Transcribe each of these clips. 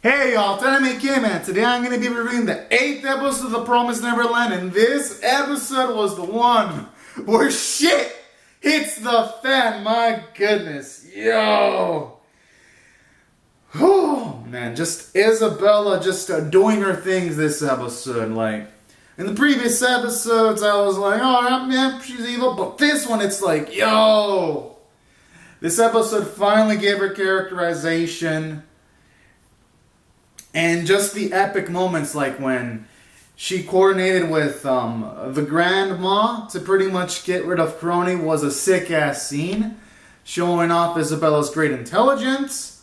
Hey y'all, Dynamic K-Man. Today I'm going to be reviewing the 8th episode of The Promised Neverland, and this episode was the one where shit hits the fan. My goodness. Yo. Oh man, just Isabella just doing her things this episode. Like, in the previous episodes I was like, oh man, she's evil, but this one it's like, yo. This episode finally gave her characterization. And just the epic moments, like when she coordinated with the grandma to pretty much get rid of Crony, was a sick-ass scene, showing off Isabella's great intelligence.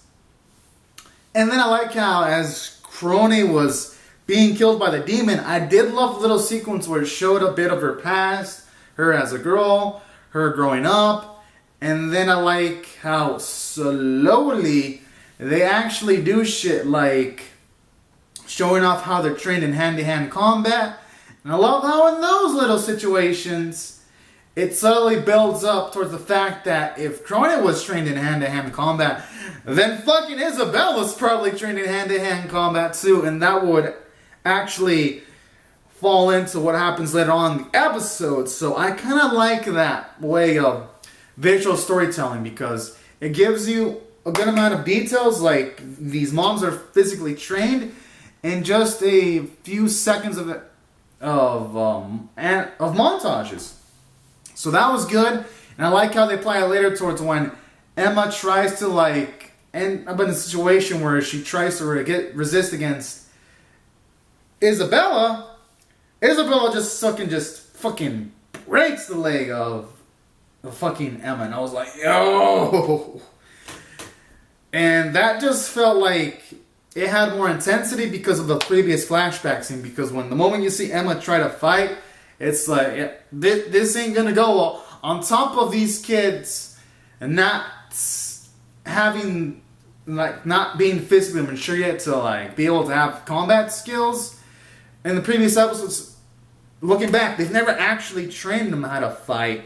And then I like how, as Crony was being killed by the demon, I did love the little sequence where it showed a bit of her past, her as a girl, her growing up. And then I like how slowly they actually do shit like showing off how they're trained in hand-to-hand combat. And I love how in those little situations, it subtly builds up towards the fact that if Crony was trained in hand-to-hand combat, then fucking Isabella's probably trained in hand-to-hand combat too. And that would actually fall into what happens later on in the episode. So I kind of like that way of visual storytelling because it gives you a good amount of details, like these moms are physically trained in just a few seconds of montages. So that was good, and I like how they play it later towards when Emma tries to end up in a situation where she tries to resist against Isabella. Isabella just fucking breaks the leg of fucking Emma, and I was like, yo. And that just felt like it had more intensity because of the previous flashback scene. Because when the moment you see Emma try to fight, it's like, this ain't gonna go well. On top of these kids not having, not being physically mature yet to be able to have combat skills. In the previous episodes, looking back, they've never actually trained them how to fight.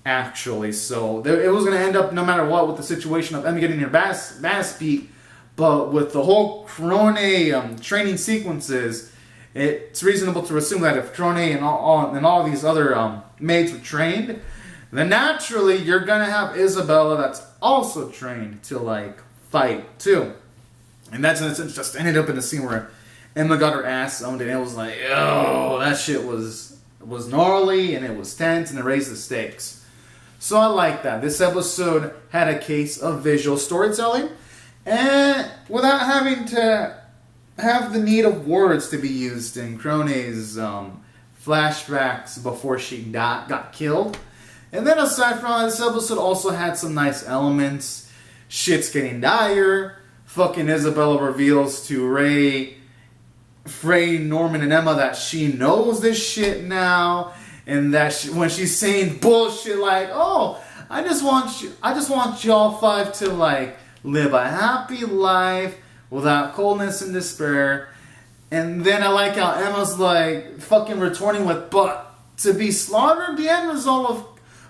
Actually, so it was going to end up no matter what with the situation of Emma getting her ass beat. But with the whole Crony training sequences, it's reasonable to assume that if Crony and all these other maids were trained, then naturally you're going to have Isabella that's also trained to fight too. And that's just ended up in a scene where Emma got her ass owned, and it was like, oh, that shit was gnarly and it was tense and it raised the stakes. So I like that. This episode had a case of visual storytelling, and without having to have the need of words to be used in Crony's flashbacks before she got killed. And then aside from that, this episode also had some nice elements. Shit's getting dire. Fucking Isabella reveals to Frey, Norman, and Emma that she knows this shit now. And that when she's saying bullshit like, oh, I just want y'all five to live a happy life without coldness and despair. And then I like how Emma's fucking retorting with, but to be slaughtered, the end result of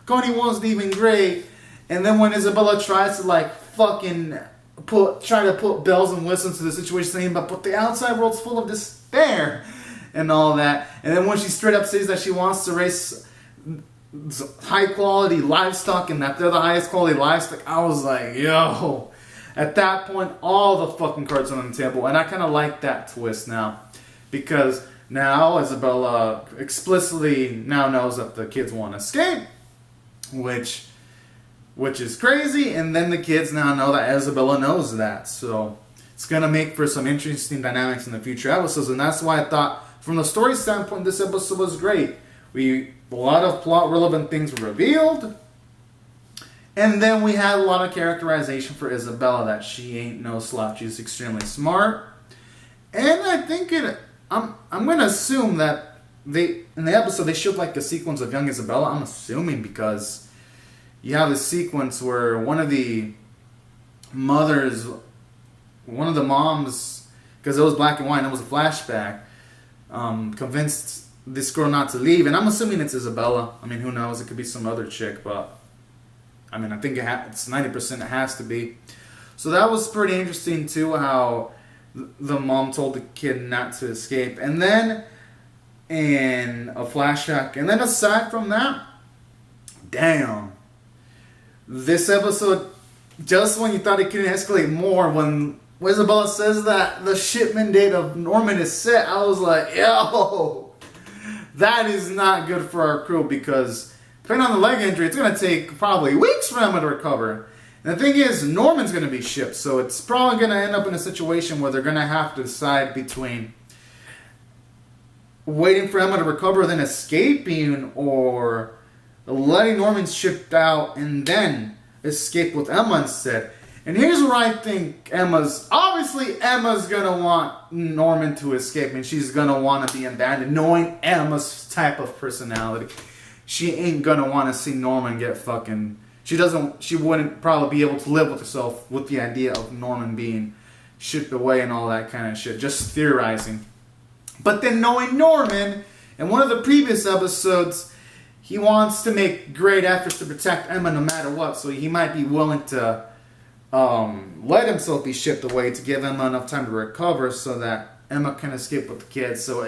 Coney wasn't even great. And then when Isabella tries to try to put bells and whistles to the situation, saying, but the outside world's full of despair. And all that. And then when she straight up says that she wants to raise high quality livestock and that they're the highest quality livestock, I was like, yo. At that point, all the fucking cards are on the table. And I kind of like that twist now. Because now Isabella explicitly now knows that the kids want to escape. Which is crazy. And then the kids now know that Isabella knows that. So it's going to make for some interesting dynamics in the future episodes. And that's why I thought, from the story standpoint, this episode was great. A lot of plot relevant things were revealed. And then we had a lot of characterization for Isabella that she ain't no slouch. She's extremely smart. And I think I'm going to assume that in the episode they showed a sequence of young Isabella. I'm assuming because you have this sequence where one of the moms, because it was black and white and it was a flashback, convinced this girl not to leave, and I'm assuming it's Isabella. I mean, who knows? It could be some other chick, but I think it's 90% it has to be. So that was pretty interesting too, how the mom told the kid not to escape. And then in a flashback, and then aside from that, damn, this episode, just when you thought it couldn't escalate more, when Isabella says that the shipment date of Norman is set, I was like, yo, that is not good for our crew, because depending on the leg injury, it's going to take probably weeks for Emma to recover. And the thing is, Norman's going to be shipped, so it's probably going to end up in a situation where they're going to have to decide between waiting for Emma to recover, then escaping, or letting Norman shipped out and then escape with Emma instead. And here's where I think Emma's gonna want Norman to escape, and she's gonna want to be abandoned, knowing Emma's type of personality. She ain't gonna want to see Norman get fucking. She wouldn't probably be able to live with herself with the idea of Norman being shipped away and all that kind of shit. Just theorizing. But then knowing Norman, in one of the previous episodes, he wants to make great efforts to protect Emma no matter what, so he might be willing to let himself be shipped away to give Emma enough time to recover so that Emma can escape with the kids. So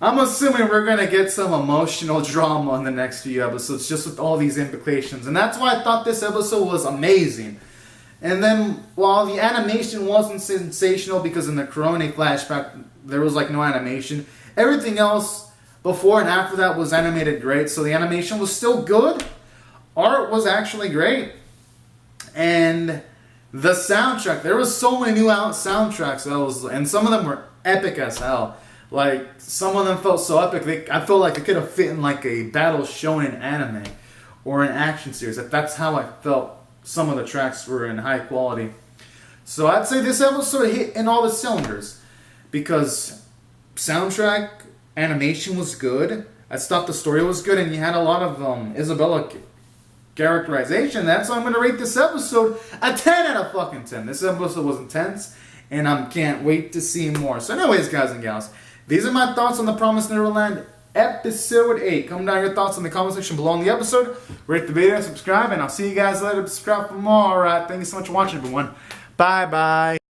I'm assuming we're gonna get some emotional drama in the next few episodes, just with all these implications. And that's why I thought this episode was amazing. And then, while the animation wasn't sensational, because in the Corona flashback, there was like no animation, everything else before and after that was animated great. So the animation was still good. Art was actually great. And the soundtrack, there was so many new soundtracks, and some of them were epic as hell. Like, some of them felt so epic, I felt like it could have fit in like a battle shonen anime or an action series. That's how I felt some of the tracks were in high quality. So I'd say this episode hit in all the cylinders, because soundtrack, animation was good, I thought the story was good, and you had a lot of Isabella characterization. That's why I'm going to rate this episode a 10 out of fucking 10. This episode was intense, and I can't wait to see more. So anyways, guys and gals, these are my thoughts on The Promised Neverland Episode 8. Comment down your thoughts in the comment section below on the episode. Rate the video, subscribe, and I'll see you guys later. Subscribe for more. Alright, thank you so much for watching, everyone. Bye-bye.